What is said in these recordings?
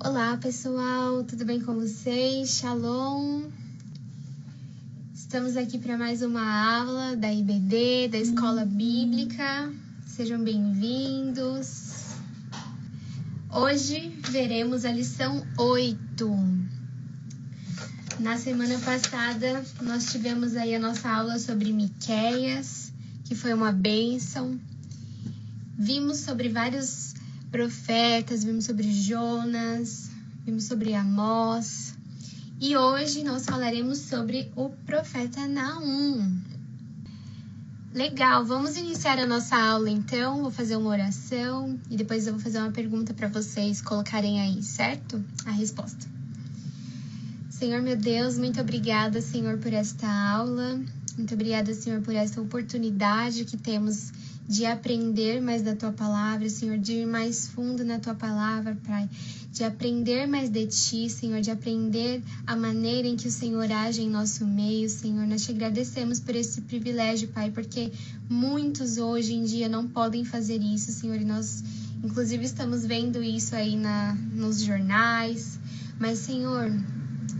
Olá pessoal, tudo bem com vocês? Shalom! Estamos aqui para mais uma aula da IBD, da Escola Bíblica. Sejam bem-vindos. Hoje veremos a lição 8. Na semana passada nós tivemos aí a nossa aula sobre Miqueias, que foi uma bênção. Vimos sobre vários profetas, vimos sobre Jonas, vimos sobre Amós. E hoje nós falaremos sobre o profeta Naum. Legal, vamos iniciar a nossa aula então. Vou fazer uma oração e depois eu vou fazer uma pergunta para vocês colocarem aí, certo? A resposta. Senhor meu Deus, muito obrigada, Senhor, por esta aula. Muito obrigada, Senhor, por esta oportunidade que temos de aprender mais da Tua Palavra, Senhor, de ir mais fundo na Tua Palavra, Pai, de aprender mais de Ti, Senhor, de aprender a maneira em que o Senhor age em nosso meio, Senhor. Nós Te agradecemos por esse privilégio, Pai, porque muitos hoje em dia não podem fazer isso, Senhor, e nós, inclusive, estamos vendo isso aí nos jornais, mas, Senhor,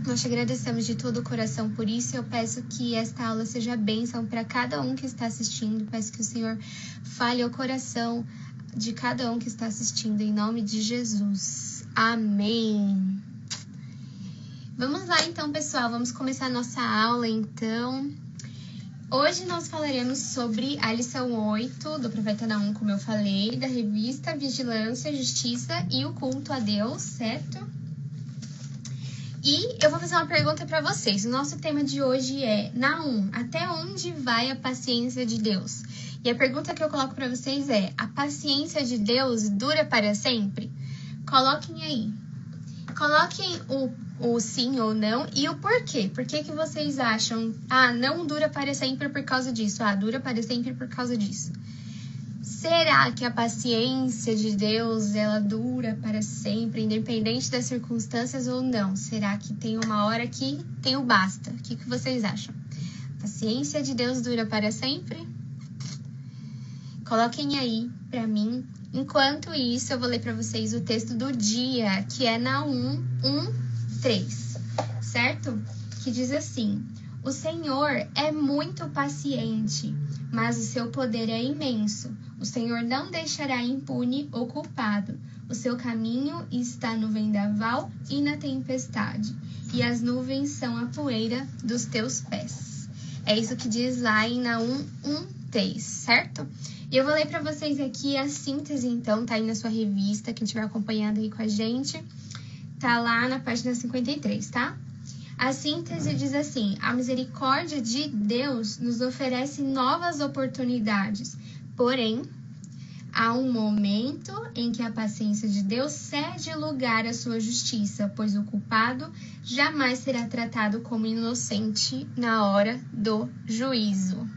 nós te agradecemos de todo o coração por isso. Eu peço que esta aula seja bênção para cada um que está assistindo. Peço que o Senhor fale ao coração de cada um que está assistindo, em nome de Jesus. Amém. Vamos lá então, pessoal. Vamos começar a nossa aula então. Hoje nós falaremos sobre a lição 8 do profeta Naum, como eu falei, da revista Vigilância, Justiça e o Culto a Deus, certo? E eu vou fazer uma pergunta para vocês. O nosso tema de hoje é: Naum, até onde vai a paciência de Deus? E a pergunta que eu coloco para vocês é: a paciência de Deus dura para sempre? Coloquem aí. Coloquem o sim ou não e o porquê. Por que vocês acham? Não dura para sempre por causa disso. Dura para sempre por causa disso. Será que a paciência de Deus, ela dura para sempre, independente das circunstâncias ou não? Será que tem uma hora que tem o basta? O que vocês acham? A paciência de Deus dura para sempre? Coloquem aí para mim. Enquanto isso, eu vou ler para vocês o texto do dia, que é Naum 1:3, certo? Que diz assim: o Senhor é muito paciente, mas o seu poder é imenso. O Senhor não deixará impune o culpado. O seu caminho está no vendaval e na tempestade, e as nuvens são a poeira dos teus pés. É isso que diz lá em Naum 1:3, certo? E eu vou ler para vocês aqui a síntese, então, tá aí na sua revista, quem estiver acompanhando aí com a gente, tá lá na página 53, tá? A síntese diz assim: a misericórdia de Deus nos oferece novas oportunidades, porém, há um momento em que a paciência de Deus cede lugar à sua justiça, pois o culpado jamais será tratado como inocente na hora do juízo.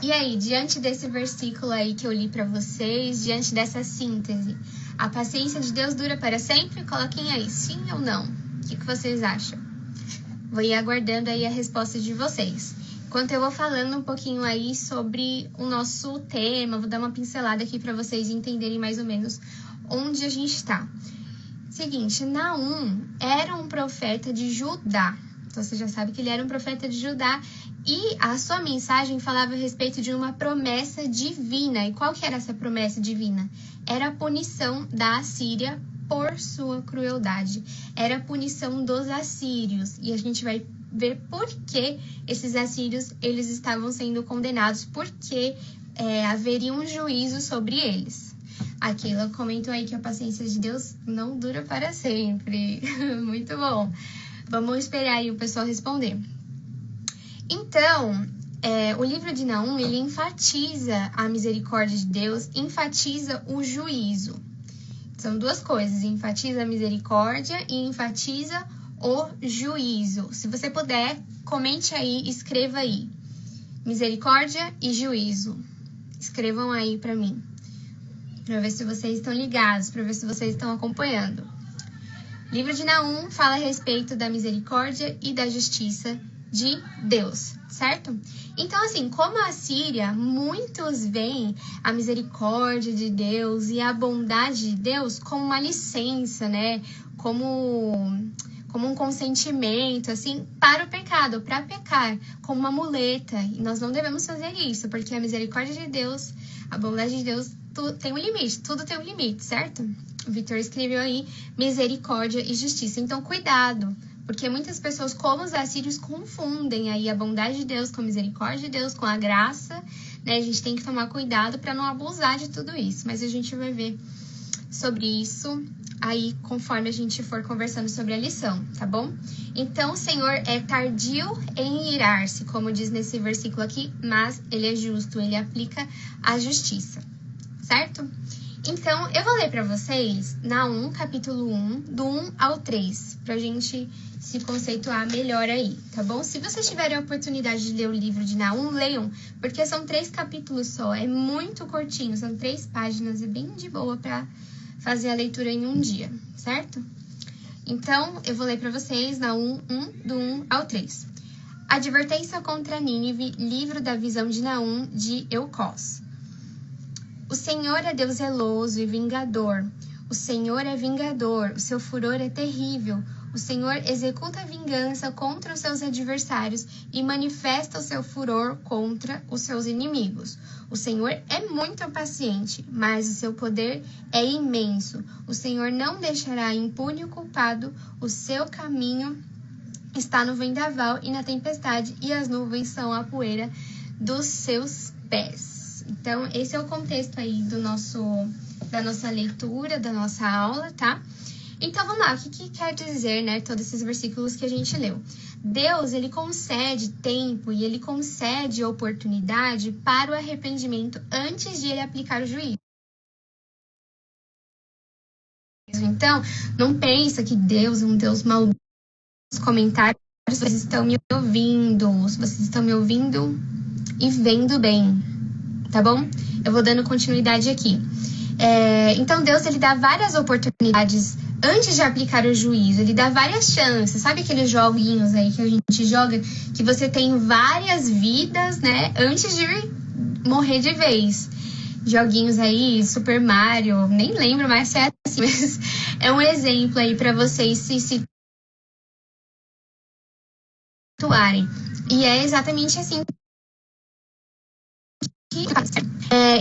E aí, diante desse versículo aí que eu li para vocês, diante dessa síntese, a paciência de Deus dura para sempre? Coloquem aí, sim ou não? O que vocês acham? Vou ir aguardando aí a resposta de vocês. Enquanto eu vou falando um pouquinho aí sobre o nosso tema, vou dar uma pincelada aqui para vocês entenderem mais ou menos onde a gente está. Seguinte, Naum era um profeta de Judá. Então, você já sabe que ele era um profeta de Judá e a sua mensagem falava a respeito de uma promessa divina. E qual que era essa promessa divina? Era a punição da Assíria por sua crueldade. Era a punição dos assírios. E a gente vai ver por que esses assírios eles estavam sendo condenados, porque haveria um juízo sobre eles. Aqui ela comentou aí que a paciência de Deus não dura para sempre. Muito bom. Vamos esperar aí o pessoal responder. Então, o livro de Naum, ele enfatiza a misericórdia de Deus, enfatiza o juízo. São duas coisas, enfatiza a misericórdia e enfatiza o juízo. Se você puder, comente aí, escreva aí. Misericórdia e juízo. Escrevam aí para mim, para ver se vocês estão ligados, para ver se vocês estão acompanhando. O livro de Naum fala a respeito da misericórdia e da justiça de Deus, certo? Então, assim, como a Síria, muitos veem a misericórdia de Deus e a bondade de Deus como uma licença, né? Como um consentimento, assim, para o pecado, para pecar, como uma muleta. E nós não devemos fazer isso, porque a misericórdia de Deus, a bondade de Deus, tem um limite, tudo tem um limite, certo? O Victor escreveu aí misericórdia e justiça. Então, cuidado, porque muitas pessoas, como os assírios, confundem aí a bondade de Deus com a misericórdia de Deus, com a graça, né? A gente tem que tomar cuidado para não abusar de tudo isso. Mas a gente vai ver sobre isso aí conforme a gente for conversando sobre a lição, tá bom? Então, o Senhor é tardio em irar-se, como diz nesse versículo aqui, mas Ele é justo, Ele aplica a justiça, certo? Então, eu vou ler para vocês Naum, capítulo 1, do 1 ao 3, pra gente se conceituar melhor aí, tá bom? Se vocês tiverem a oportunidade de ler o livro de Naum, leiam, porque são 3 capítulos só, é muito curtinho, são 3 páginas, é bem de boa para fazer a leitura em um dia, certo? Então, eu vou ler para vocês Naum 1, do 1 ao 3. Advertência contra Nínive, livro da visão de Naum, de Eucós. O Senhor é Deus zeloso e vingador. O Senhor é vingador, o seu furor é terrível. O Senhor executa a vingança contra os seus adversários e manifesta o seu furor contra os seus inimigos. O Senhor é muito paciente, mas o seu poder é imenso. O Senhor não deixará impune o culpado. O seu caminho está no vendaval e na tempestade, e as nuvens são a poeira dos seus pés. Então, esse é o contexto aí da nossa leitura, da nossa aula, tá? Então, vamos lá. O que quer dizer, né, todos esses versículos que a gente leu? Deus, ele concede tempo e ele concede oportunidade para o arrependimento antes de ele aplicar o juízo. Então, não pensa que Deus é um Deus maldoso. Nos comentários, vocês estão me ouvindo. Se vocês estão me ouvindo e vendo bem, tá bom? Eu vou dando continuidade aqui. Então, Deus, ele dá várias oportunidades antes de aplicar o juízo. Ele dá várias chances. Sabe aqueles joguinhos aí que a gente joga, que você tem várias vidas, né, antes de morrer de vez? Joguinhos aí, Super Mario, nem lembro mais se é assim, mas é um exemplo aí para vocês se situarem. E é exatamente assim.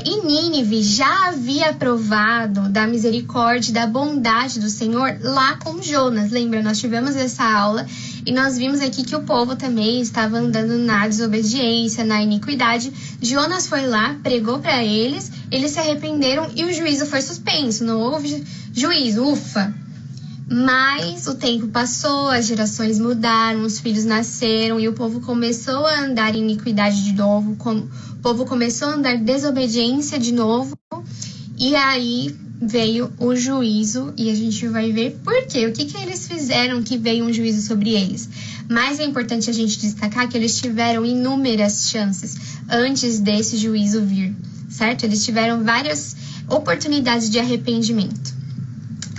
E Nínive já havia provado da misericórdia e da bondade do Senhor lá com Jonas. Lembra, nós tivemos essa aula e nós vimos aqui que o povo também estava andando na desobediência, na iniquidade. Jonas foi lá, pregou para eles, eles se arrependeram e o juízo foi suspenso. Não houve juízo, ufa! Mas o tempo passou, as gerações mudaram, os filhos nasceram e o povo começou a andar em iniquidade de novo, o povo começou a andar em desobediência de novo, e aí veio o juízo, e a gente vai ver por quê, o que eles fizeram que veio um juízo sobre eles. Mas é importante a gente destacar que eles tiveram inúmeras chances antes desse juízo vir, certo? Eles tiveram várias oportunidades de arrependimento.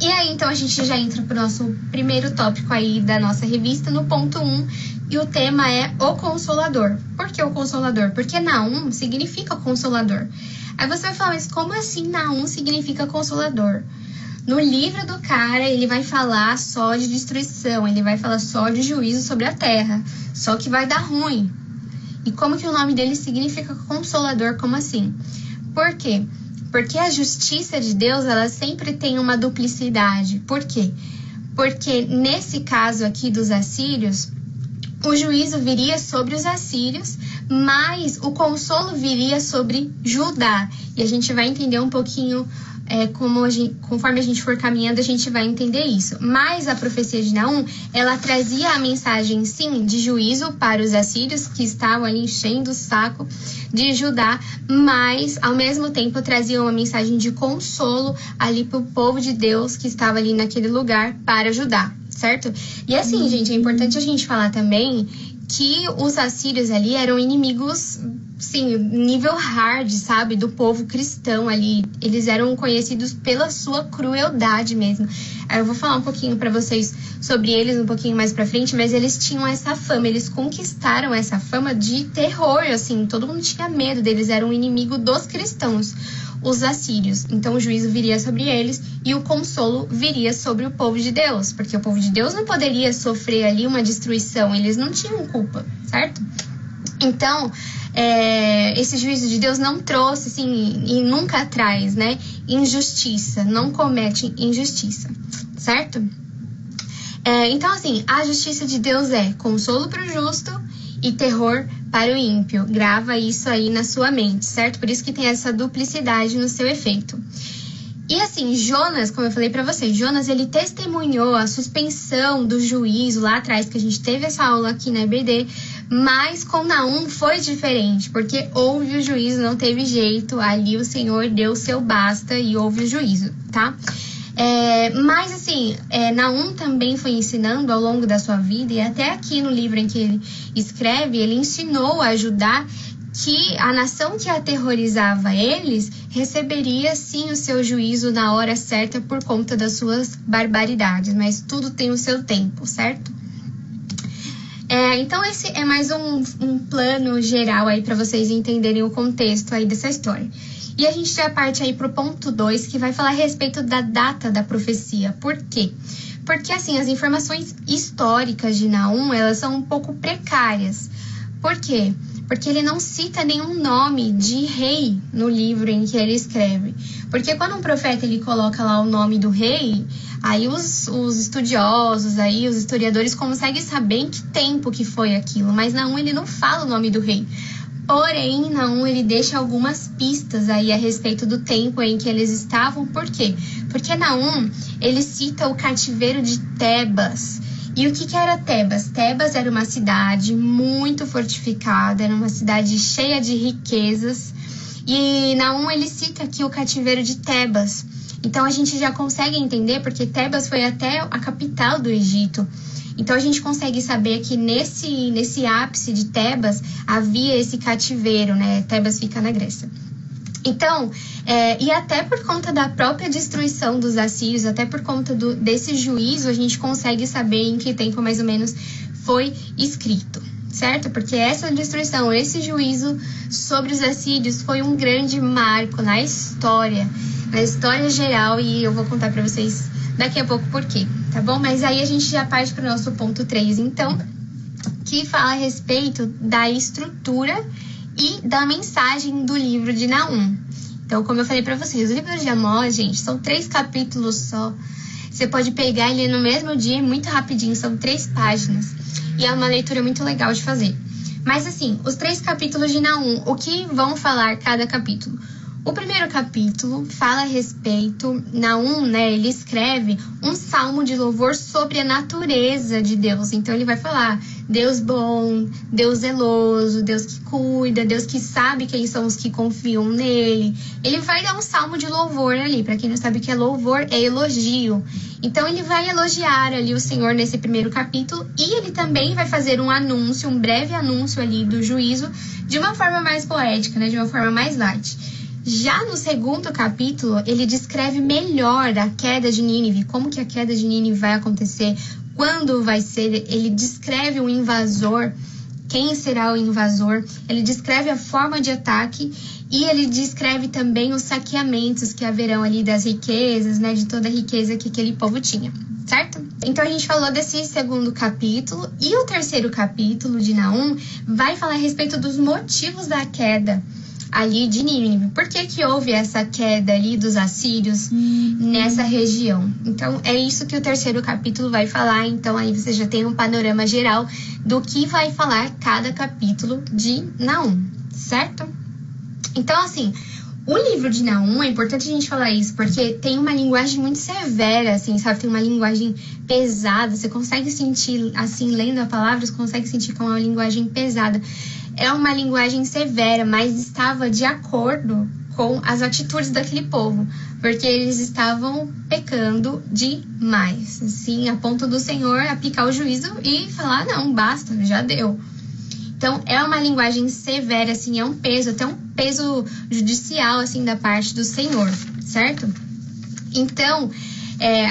E aí, então, a gente já entra para o nosso primeiro tópico aí da nossa revista, no ponto 1, e o tema é o Consolador. Por que o Consolador? Porque Naum significa Consolador. Aí você vai falar, mas como assim Naum significa Consolador? No livro do cara, ele vai falar só de destruição, ele vai falar só de juízo sobre a terra, só que vai dar ruim. E como que o nome dele significa Consolador? Como assim? Por quê? Porque a justiça de Deus, ela sempre tem uma duplicidade. Por quê? Porque nesse caso aqui dos assírios, o juízo viria sobre os assírios, mas o consolo viria sobre Judá. E a gente vai entender um pouquinho, conforme a gente for caminhando, a gente vai entender isso. Mas a profecia de Naum, ela trazia a mensagem, sim, de juízo para os assírios, que estavam ali enchendo o saco de Judá, mas ao mesmo tempo trazia uma mensagem de consolo ali para o povo de Deus que estava ali naquele lugar para Judá, certo? E assim, gente, é importante a gente falar também que os assírios ali eram inimigos sim, nível hard, sabe? Do povo cristão ali. Eles eram conhecidos pela sua crueldade mesmo. Aí eu vou falar um pouquinho pra vocês sobre eles um pouquinho mais pra frente, mas eles tinham essa fama, eles conquistaram essa fama de terror, assim. Todo mundo tinha medo deles, eram um inimigo dos cristãos, os assírios. Então o juízo viria sobre eles e o consolo viria sobre o povo de Deus, porque o povo de Deus não poderia sofrer ali uma destruição, eles não tinham culpa, certo? Então, esse juízo de Deus não trouxe, assim, e nunca traz, né, injustiça, não comete injustiça, certo? Então, assim, a justiça de Deus é consolo para o justo e terror para o ímpio. Grava isso aí na sua mente, certo? Por isso que tem essa duplicidade no seu efeito. E assim, Jonas, como eu falei pra vocês, Jonas, ele testemunhou a suspensão do juízo lá atrás, que a gente teve essa aula aqui na EBD, mas com Naum foi diferente, porque houve o juízo, não teve jeito, ali o Senhor deu o seu basta e houve o juízo, tá? Mas assim, Naum também foi ensinando ao longo da sua vida, e até aqui no livro em que ele escreve, ele ensinou a Judá que a nação que aterrorizava eles receberia sim o seu juízo na hora certa por conta das suas barbaridades, mas tudo tem o seu tempo, certo? Então esse é mais um plano geral aí para vocês entenderem o contexto aí dessa história. E a gente já parte aí pro ponto 2, que vai falar a respeito da data da profecia. Por quê? Porque assim, as informações históricas de Naum, elas são um pouco precárias. Por quê? Porque ele não cita nenhum nome de rei no livro em que ele escreve. Porque quando um profeta ele coloca lá o nome do rei, aí os estudiosos, aí os historiadores conseguem saber em que tempo que foi aquilo. Mas Naum ele não fala o nome do rei. Porém, Naum ele deixa algumas pistas aí a respeito do tempo em que eles estavam. Por quê? Porque Naum ele cita o cativeiro de Tebas. E o que era Tebas? Tebas era uma cidade muito fortificada, era uma cidade cheia de riquezas. E Naum ele cita aqui o cativeiro de Tebas. Então a gente já consegue entender, porque Tebas foi até a capital do Egito. Então a gente consegue saber que nesse ápice de Tebas havia esse cativeiro, né? Tebas fica na Grécia. Então, e até por conta da própria destruição dos assírios, até por conta desse juízo, a gente consegue saber em que tempo mais ou menos foi escrito, certo? Porque essa destruição, esse juízo sobre os assírios foi um grande marco na história geral, e eu vou contar para vocês daqui a pouco por quê, tá bom? Mas aí a gente já parte para o nosso ponto 3, então, que fala a respeito da estrutura e da mensagem do livro de Naum. Então, como eu falei pra vocês, o livro de Amós, gente, são 3 capítulos só. Você pode pegar e ler no mesmo dia, muito rapidinho, são 3 páginas. E é uma leitura muito legal de fazer. Mas assim, os 3 capítulos de Naum, o que vão falar cada capítulo? O primeiro capítulo fala a respeito, Naum, né, ele escreve um salmo de louvor sobre a natureza de Deus. Então ele vai falar Deus bom, Deus zeloso, Deus que cuida, Deus que sabe quem são os que confiam nele. Ele vai dar um salmo de louvor ali. Para quem não sabe o que é louvor, é elogio. Então ele vai elogiar ali o Senhor nesse primeiro capítulo, e ele também vai fazer um anúncio, um breve anúncio ali do juízo, de uma forma mais poética, né, de uma forma mais light. Já no segundo capítulo, ele descreve melhor a queda de Nínive, como que a queda de Nínive vai acontecer, quando vai ser, ele descreve o invasor, quem será o invasor, ele descreve a forma de ataque e ele descreve também os saqueamentos que haverão ali das riquezas, né, de toda a riqueza que aquele povo tinha, certo? Então a gente falou desse segundo capítulo, e o terceiro capítulo de Naum vai falar a respeito dos motivos da queda ali de Nínive. Por que houve essa queda ali dos assírios nessa região? Então, é isso que o terceiro capítulo vai falar. Então, aí você já tem um panorama geral do que vai falar cada capítulo de Naum, certo? Então, assim, o livro de Naum, é importante a gente falar isso, porque tem uma linguagem muito severa, assim, sabe? Tem uma linguagem pesada. Você consegue sentir, assim, lendo a palavra, você consegue sentir como uma linguagem pesada. É uma linguagem severa, mas estava de acordo com as atitudes daquele povo, porque eles estavam pecando demais, assim, a ponto do Senhor aplicar o juízo e falar, não, basta, já deu. Então, é uma linguagem severa, assim, é um peso, até um peso judicial, assim, da parte do Senhor, certo? Então,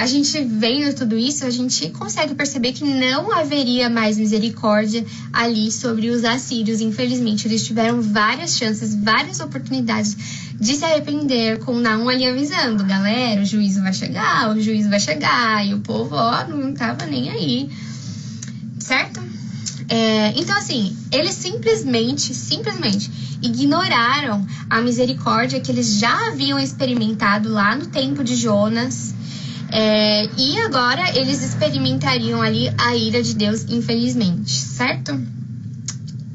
a gente vendo tudo isso, a gente consegue perceber que não haveria mais misericórdia ali sobre os assírios. Infelizmente, eles tiveram várias chances, várias oportunidades de se arrepender, com Naum ali avisando: galera, o juízo vai chegar, e o povo, ó, não tava nem aí, certo? Então, assim, eles simplesmente ignoraram a misericórdia que eles já haviam experimentado lá no tempo de Jonas. E agora eles experimentariam ali a ira de Deus, infelizmente, certo?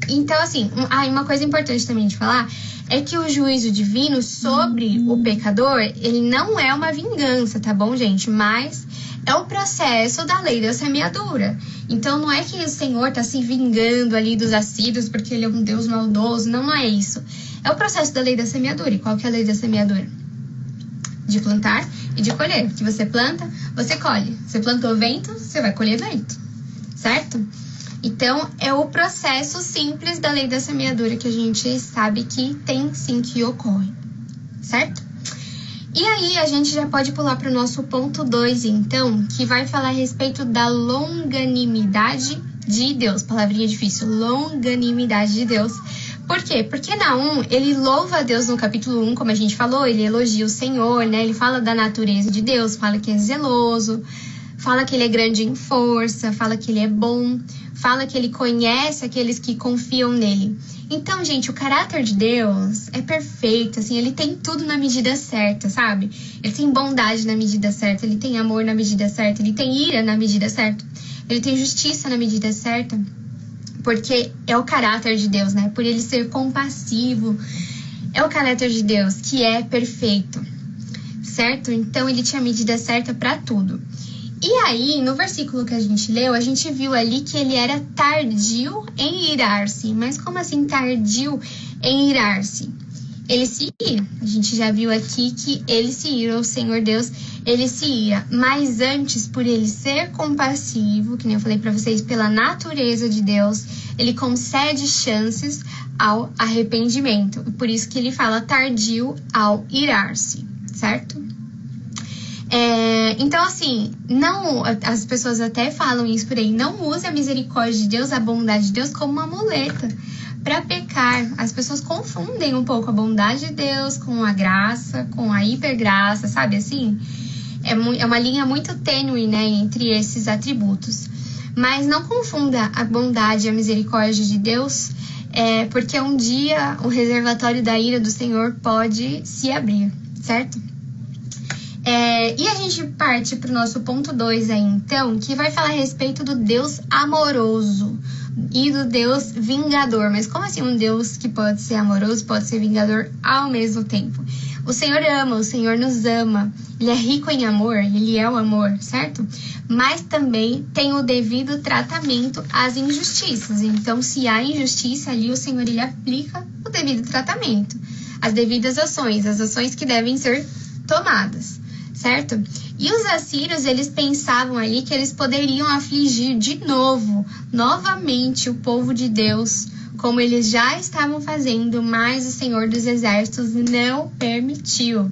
Então, assim, uma coisa importante também de falar é que o juízo divino sobre o pecador, ele não é uma vingança, tá bom, gente? Mas é o processo da lei da semeadura. Então, não é que o Senhor tá se vingando ali dos assírios porque ele é um Deus maldoso. Não é isso. É o processo da lei da semeadura. E qual que é a lei da semeadura? De plantar e de colher. Que você planta, você colhe. Você plantou vento, você vai colher vento. Certo? Então, é o processo simples da lei da semeadura que a gente sabe que tem sim que ocorre. Certo? E aí, a gente já pode pular para o nosso ponto 2, então, que vai falar a respeito da longanimidade de Deus. Palavrinha difícil. Longanimidade de Deus. Por quê? Porque Naum, ele louva a Deus no capítulo 1, como a gente falou, ele elogia o Senhor, né? Ele fala da natureza de Deus, fala que é zeloso, fala que ele é grande em força, fala que ele é bom, fala que ele conhece aqueles que confiam nele. Então, gente, o caráter de Deus é perfeito, assim, ele tem tudo na medida certa, sabe? Ele tem bondade na medida certa, ele tem amor na medida certa, ele tem ira na medida certa, ele tem justiça na medida certa. Porque é o caráter de Deus, né? Por ele ser compassivo. É o caráter de Deus que é perfeito, certo? Então, ele tinha a medida certa para tudo. E aí, no versículo que a gente leu, a gente viu ali que ele era tardio em irar-se. Mas como assim tardio em irar-se? Ele se ira. A gente já viu aqui que ele se ira, o Senhor Deus, ele se ira. Mas antes, por ele ser compassivo, que nem eu falei pra vocês, pela natureza de Deus, ele concede chances ao arrependimento. Por isso que ele fala tardio ao irar-se, certo? Então, assim, não, as pessoas até falam isso por aí, não use a misericórdia de Deus, a bondade de Deus como uma muleta para pecar. As pessoas confundem um pouco a bondade de Deus com a graça, com a hipergraça, sabe assim? É uma linha muito tênue, né, entre esses atributos. Mas não confunda a bondade e a misericórdia de Deus, porque um dia o reservatório da ira do Senhor pode se abrir, certo? E a gente parte para o nosso ponto 2 aí, então, que vai falar a respeito do Deus amoroso e do Deus vingador. Mas como assim um Deus que pode ser amoroso, pode ser vingador ao mesmo tempo? O Senhor ama, o Senhor nos ama. Ele é rico em amor, ele é o amor, certo? Mas também tem o devido tratamento às injustiças. Então, se há injustiça ali, o Senhor, ele aplica o devido tratamento, as devidas ações, as ações que devem ser tomadas, certo? E os assírios, eles pensavam ali que eles poderiam afligir de novamente o povo de Deus, como eles já estavam fazendo, mas o Senhor dos Exércitos não permitiu.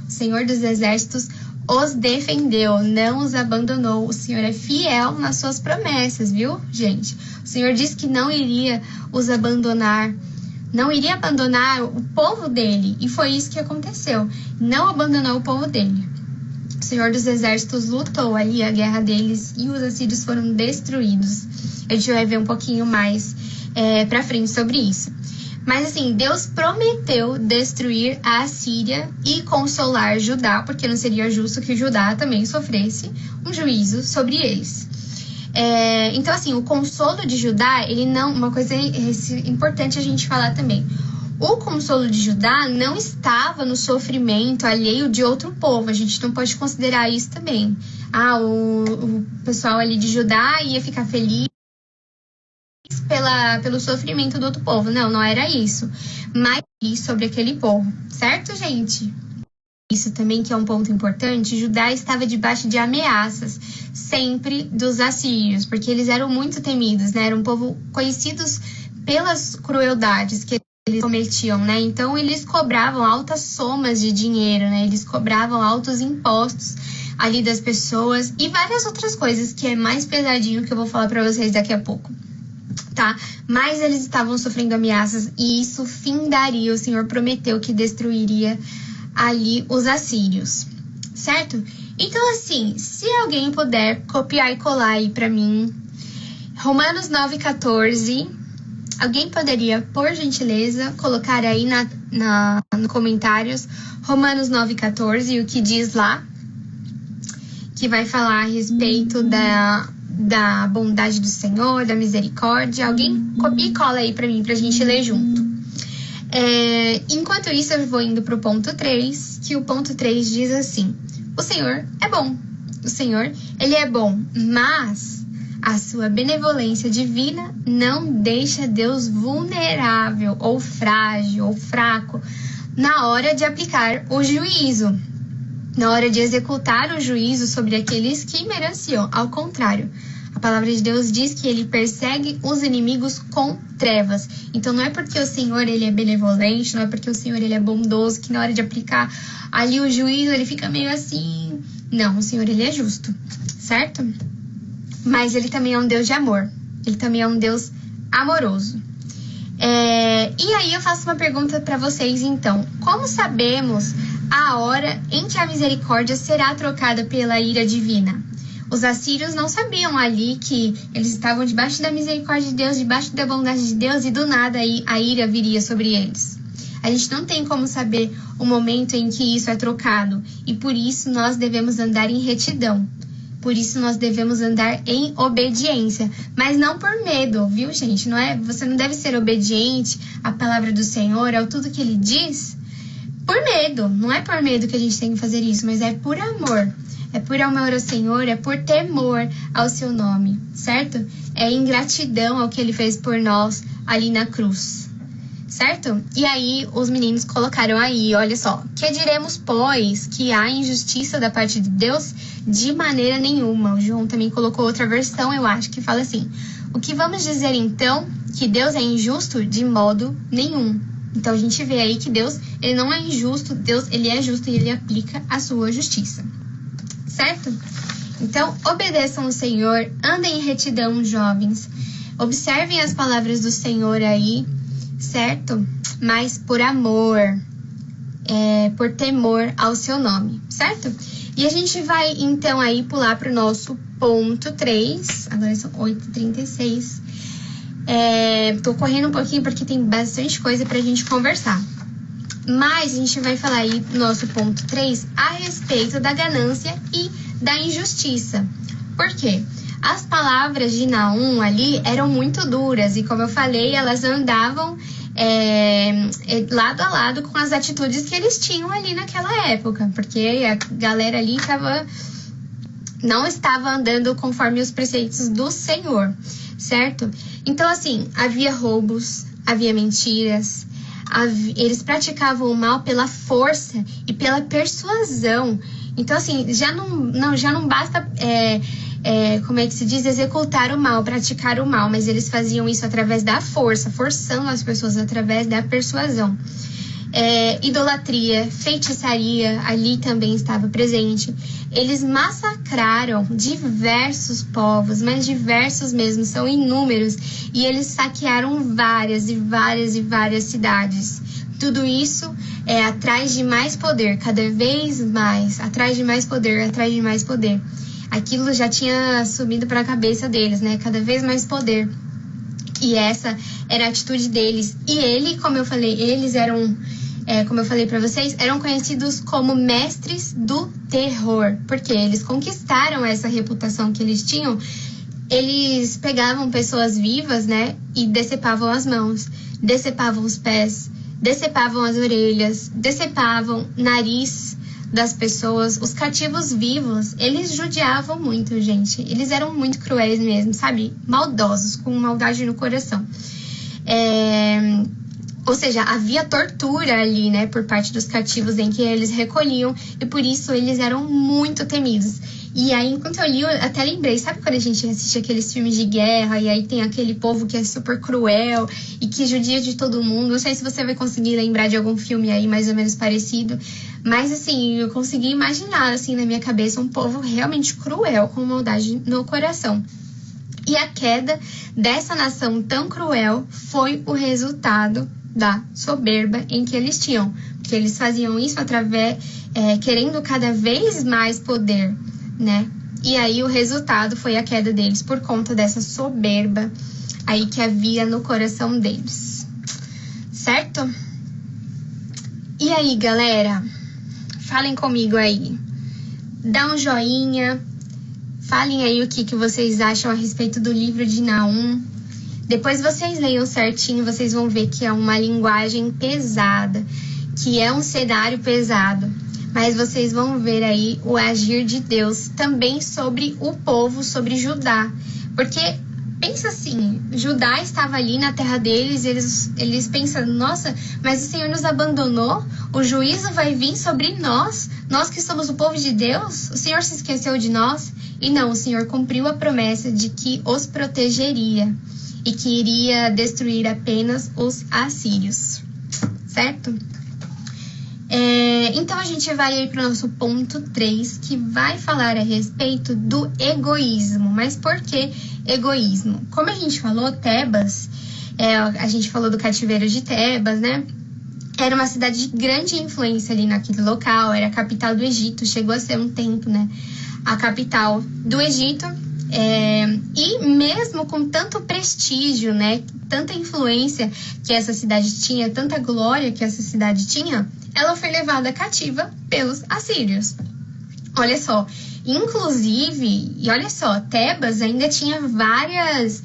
O Senhor dos Exércitos os defendeu, não os abandonou. O Senhor é fiel nas suas promessas, viu, gente? O Senhor disse que não iria os abandonar, não iria abandonar o povo dele, e foi isso que aconteceu. Não abandonou o povo dele. O Senhor dos Exércitos lutou ali a guerra deles e os assírios foram destruídos. A gente vai ver um pouquinho mais pra frente sobre isso. Mas assim, Deus prometeu destruir a Assíria e consolar Judá, porque não seria justo que Judá também sofresse um juízo sobre eles. Então assim, o consolo de Judá, ele não... Uma coisa importante a gente falar também. O consolo de Judá não estava no sofrimento alheio de outro povo. A gente não pode considerar isso também. O pessoal ali de Judá ia ficar feliz pelo sofrimento do outro povo. Não era isso. Mas sobre aquele povo. Certo, gente? Isso também que é um ponto importante. Judá estava debaixo de ameaças sempre dos assírios, porque eles eram muito temidos, né? Eram um povo conhecidos pelas crueldades que eles cometiam, né? Então, eles cobravam altas somas de dinheiro, né? Eles cobravam altos impostos ali das pessoas e várias outras coisas que é mais pesadinho que eu vou falar pra vocês daqui a pouco, tá? Mas eles estavam sofrendo ameaças e isso findaria. O Senhor prometeu que destruiria ali os assírios, certo? Então, assim, se alguém puder copiar e colar aí pra mim, Romanos 9,14, alguém poderia, por gentileza, colocar aí no comentários Romanos 9,14, o que diz lá, que vai falar a respeito da bondade do Senhor, da misericórdia. Alguém copia e cola aí pra mim, pra gente ler junto. Enquanto isso, eu vou indo pro ponto 3, que o ponto 3 diz assim: o Senhor é bom. O Senhor, ele é bom, mas a sua benevolência divina não deixa Deus vulnerável ou frágil ou fraco na hora de aplicar o juízo, na hora de executar o juízo sobre aqueles que mereciam. Ao contrário, a palavra de Deus diz que ele persegue os inimigos com trevas. Então não é porque o Senhor ele é benevolente, não é porque o Senhor ele é bondoso, que na hora de aplicar ali o juízo ele fica meio assim. Não, o Senhor ele é justo, certo? Mas ele também é um Deus de amor. Ele também é um Deus amoroso. E aí eu faço uma pergunta para vocês, então. Como sabemos a hora em que a misericórdia será trocada pela ira divina? Os assírios não sabiam ali que eles estavam debaixo da misericórdia de Deus, debaixo da bondade de Deus, e do nada a ira viria sobre eles. A gente não tem como saber o momento em que isso é trocado. E por isso nós devemos andar em retidão. Por isso nós devemos andar em obediência, mas não por medo, viu, gente? Você não deve ser obediente à palavra do Senhor, ao tudo que Ele diz, por medo. Não é por medo que a gente tem que fazer isso, mas é por amor. É por amor ao Senhor, é por temor ao seu nome, certo? É em gratidão ao que Ele fez por nós ali na cruz, certo? E aí os meninos colocaram aí, olha só: que diremos, pois, que há injustiça da parte de Deus? De maneira nenhuma. O João também colocou outra versão, eu acho, que fala assim: o que vamos dizer então? Que Deus é injusto? De modo nenhum. Então a gente vê aí que Deus, ele não é injusto. Deus, ele é justo e ele aplica a sua justiça, certo? Então obedeçam o Senhor, andem em retidão, jovens, observem as palavras do Senhor aí, certo? Mas por amor, por temor ao seu nome, certo? E a gente vai, então, aí pular para o nosso ponto 3. Agora são 8h36. Tô correndo um pouquinho porque tem bastante coisa pra gente conversar. Mas a gente vai falar aí no nosso ponto 3 a respeito da ganância e da injustiça. Por quê? As palavras de Naum ali eram muito duras. E como eu falei, elas andavam lado a lado com as atitudes que eles tinham ali naquela época, porque a galera ali não estava andando conforme os preceitos do Senhor, certo? Então, assim, havia roubos, havia mentiras, eles praticavam o mal pela força e pela persuasão. Então, assim, já não basta como é que se diz, executar o mal, praticar o mal, mas eles faziam isso através da força, forçando as pessoas através da persuasão. Idolatria, feitiçaria, ali também estava presente. Eles massacraram diversos povos, mas diversos mesmo, são inúmeros, e eles saquearam várias e várias e várias cidades. Tudo isso atrás de mais poder, cada vez mais, atrás de mais poder, atrás de mais poder. Aquilo já tinha subido para a cabeça deles, né? Cada vez mais poder. E essa era a atitude deles. E como eu falei, eles eram, como eu falei para vocês, eram conhecidos como mestres do terror. Porque eles conquistaram essa reputação que eles tinham. Eles pegavam pessoas vivas, né? E decepavam as mãos, decepavam os pés, decepavam as orelhas, decepavam nariz das pessoas. Os cativos vivos, eles judiavam muito, gente. Eles eram muito cruéis mesmo, sabe? Maldosos, com maldade no coração. Ou seja, havia tortura ali, né, por parte dos cativos em que eles recolhiam, e por isso eles eram muito temidos. E aí, enquanto eu li, eu até lembrei, sabe quando a gente assiste aqueles filmes de guerra, e aí tem aquele povo que é super cruel e que judia de todo mundo? Não sei se você vai conseguir lembrar de algum filme aí mais ou menos parecido, mas assim, eu consegui imaginar, assim, na minha cabeça, um povo realmente cruel, com maldade no coração. E a queda dessa nação tão cruel foi o resultado da soberba em que eles tinham. Porque eles faziam isso através, querendo cada vez mais poder, né? E aí o resultado foi a queda deles por conta dessa soberba aí que havia no coração deles. Certo? E aí, galera? Falem comigo aí. Dá um joinha. Falem aí o que vocês acham a respeito do livro de Naum. Depois vocês leiam certinho, vocês vão ver que é uma linguagem pesada, que é um cenário pesado. Mas vocês vão ver aí o agir de Deus também sobre o povo, sobre Judá. Porque, pensa assim, Judá estava ali na terra deles, eles pensam, nossa, mas o Senhor nos abandonou? O juízo vai vir sobre nós? Nós que somos o povo de Deus? O Senhor se esqueceu de nós? E não, o Senhor cumpriu a promessa de que os protegeria e que iria destruir apenas os assírios, certo? Então a gente vai aí para o nosso ponto 3, que vai falar a respeito do egoísmo. Mas por que egoísmo? Como a gente falou, Tebas, a gente falou do cativeiro de Tebas, né? Era uma cidade de grande influência ali naquele local, era a capital do Egito, chegou a ser um tempo, né? A capital do Egito. E mesmo com tanto prestígio, né, tanta influência que essa cidade tinha, tanta glória que essa cidade tinha, ela foi levada cativa pelos assírios. Olha só, inclusive, e olha só, Tebas ainda tinha várias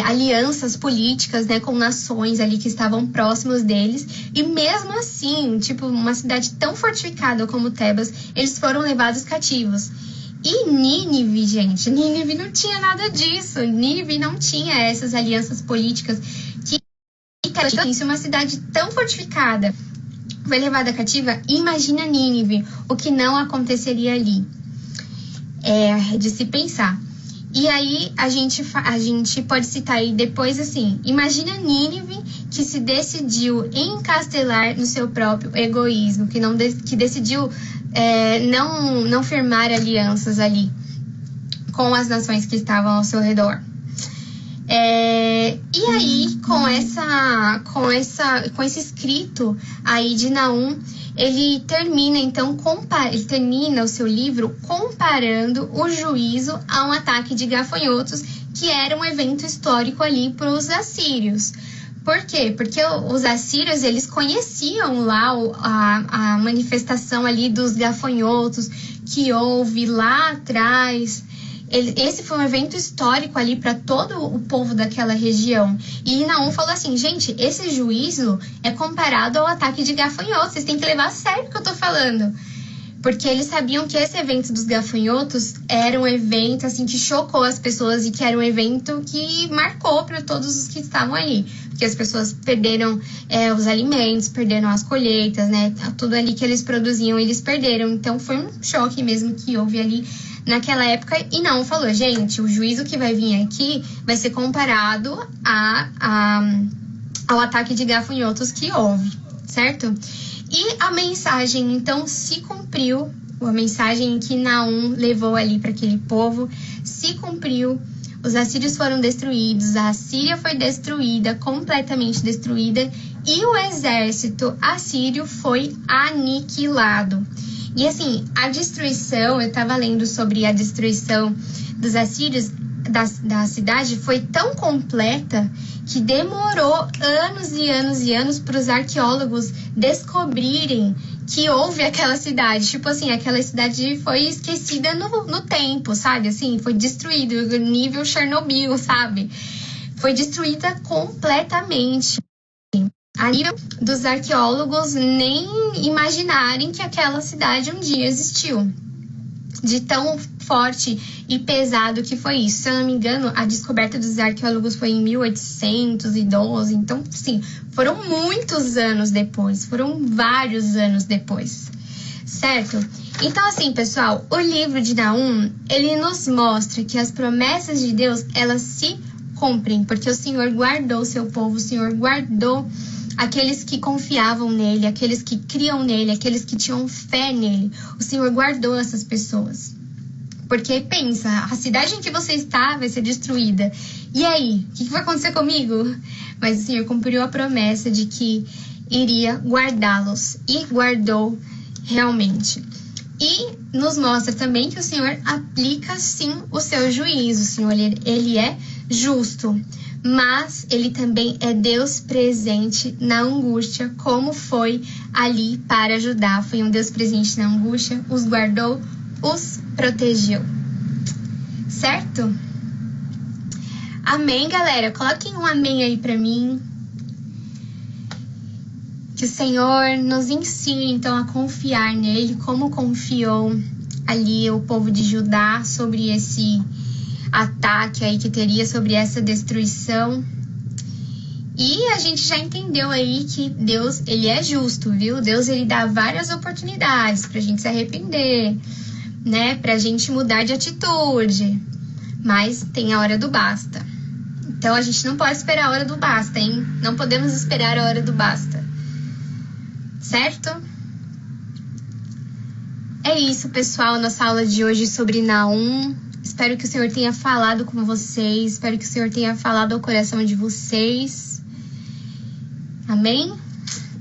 alianças políticas, né, com nações ali que estavam próximos deles, e mesmo assim, tipo, uma cidade tão fortificada como Tebas, eles foram levados cativos. E Nínive, gente, Nínive não tinha nada disso. Nínive não tinha essas alianças políticas que isso, uma cidade tão fortificada foi levada cativa. Imagina Nínive, o que não aconteceria ali. De se pensar. E aí a gente pode citar aí depois assim, imagina Nínive que se decidiu encastelar no seu próprio egoísmo, que decidiu não firmar alianças ali com as nações que estavam ao seu redor. E aí, com esse escrito aí de Naum, ele termina o seu livro comparando o juízo a um ataque de gafanhotos, que era um evento histórico ali para os assírios. Por quê? Porque os assírios, eles conheciam lá a manifestação ali dos gafanhotos que houve lá atrás. Esse foi um evento histórico ali para todo o povo daquela região. E Naum falou assim, gente, esse juízo é comparado ao ataque de gafanhotos. Vocês têm que levar a sério o que eu tô falando. Porque eles sabiam que esse evento dos gafanhotos era um evento assim que chocou as pessoas e que era um evento que marcou para todos os que estavam ali. Porque as pessoas perderam os alimentos, perderam as colheitas, né? Tudo ali que eles produziam, eles perderam. Então foi um choque mesmo que houve ali naquela época. E não falou, gente, o juízo que vai vir aqui vai ser comparado ao ataque de gafanhotos que houve, certo? E a mensagem, então, se cumpriu. A mensagem que Naum levou ali para aquele povo se cumpriu. Os assírios foram destruídos, a Síria foi destruída, completamente destruída, e o exército assírio foi aniquilado. E assim, a destruição, eu estava lendo sobre a destruição dos assírios, da cidade, foi tão completa que demorou anos e anos e anos para os arqueólogos descobrirem que houve aquela cidade. Tipo assim, aquela cidade foi esquecida no tempo, sabe? Assim, foi destruída, nível Chernobyl, sabe? Foi destruída completamente. A nível dos arqueólogos nem imaginarem que aquela cidade um dia existiu, de tão forte e pesado que foi isso. Se eu não me engano, a descoberta dos arqueólogos foi em 1812, então, sim, foram muitos anos depois, foram vários anos depois, certo? Então, assim, pessoal, o livro de Naum, ele nos mostra que as promessas de Deus, elas se cumprem, porque o Senhor guardou o seu povo, o Senhor guardou aqueles que confiavam nele, aqueles que criam nele, aqueles que tinham fé nele. O Senhor guardou essas pessoas. Porque pensa, a cidade em que você está vai ser destruída. E aí, o que vai acontecer comigo? Mas o Senhor cumpriu a promessa de que iria guardá-los. E guardou realmente. E nos mostra também que o Senhor aplica, sim, o seu juízo. O Senhor, ele é justo. Mas ele também é Deus presente na angústia, como foi ali para ajudar. Foi um Deus presente na angústia, os guardou, os protegeu. Certo? Amém, galera? Coloquem um amém aí pra mim. Que o Senhor nos ensine, então, a confiar nele, como confiou ali o povo de Judá sobre esse ataque aí que teria, sobre essa destruição. E a gente já entendeu aí que Deus, ele é justo, viu? Deus, ele dá várias oportunidades pra gente se arrepender, né? Pra gente mudar de atitude. Mas tem a hora do basta. Então a gente não pode esperar a hora do basta, hein? Não podemos esperar a hora do basta. Certo? É isso, pessoal. Nossa aula de hoje sobre Naum. Espero que o Senhor tenha falado com vocês. Espero que o Senhor tenha falado ao coração de vocês. Amém?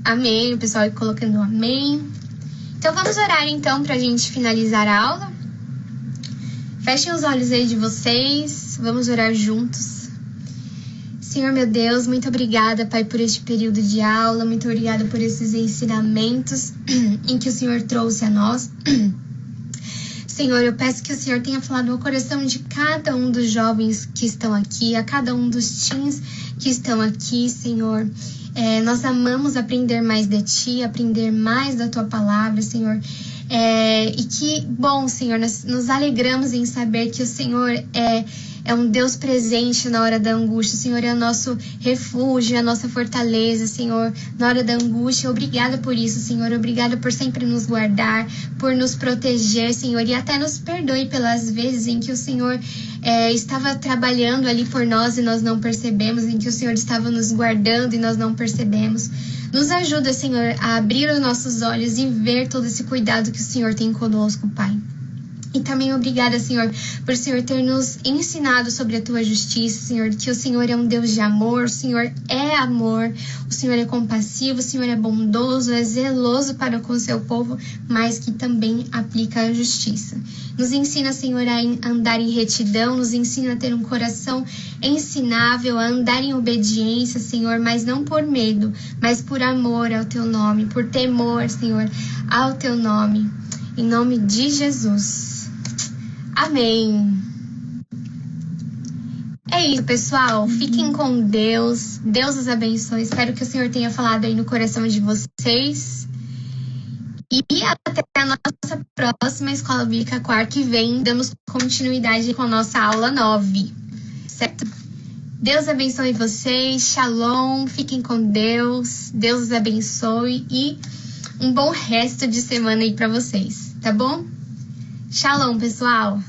Amém. O pessoal aí colocando um amém. Então vamos orar então pra gente finalizar a aula. Fechem os olhos aí de vocês. Vamos orar juntos. Senhor, meu Deus, muito obrigada, Pai, por este período de aula. Muito obrigada por esses ensinamentos em que o Senhor trouxe a nós. Senhor, eu peço que o Senhor tenha falado no coração de cada um dos jovens que estão aqui, a cada um dos teens que estão aqui, Senhor. Nós amamos aprender mais de Ti, aprender mais da Tua palavra, Senhor. E que bom, Senhor, nós nos alegramos em saber que o Senhor é um Deus presente na hora da angústia. O Senhor é o nosso refúgio, a nossa fortaleza, Senhor, na hora da angústia. Obrigada por isso, Senhor. Obrigada por sempre nos guardar, por nos proteger, Senhor. E até nos perdoe pelas vezes em que o Senhor estava trabalhando ali por nós e nós não percebemos, em que o Senhor estava nos guardando e nós não percebemos. Nos ajuda, Senhor, a abrir os nossos olhos e ver todo esse cuidado que o Senhor tem conosco, Pai. E também obrigada, Senhor, por o Senhor ter nos ensinado sobre a Tua justiça, Senhor, que o Senhor é um Deus de amor, o Senhor é amor, o Senhor é compassivo, o Senhor é bondoso, é zeloso para com o seu povo, mas que também aplica a justiça. Nos ensina, Senhor, a andar em retidão, nos ensina a ter um coração ensinável, a andar em obediência, Senhor, mas não por medo, mas por amor ao Teu nome, por temor, Senhor, ao Teu nome. Em nome de Jesus. Amém. É isso, pessoal. Fiquem com Deus. Deus os abençoe. Espero que o Senhor tenha falado aí no coração de vocês. E até a nossa próxima Escola Bíblica Quarta que vem. Damos continuidade com a nossa aula 9. Certo? Deus abençoe vocês. Shalom. Fiquem com Deus. Deus os abençoe. E um bom resto de semana aí pra vocês. Tá bom? Shalom, pessoal!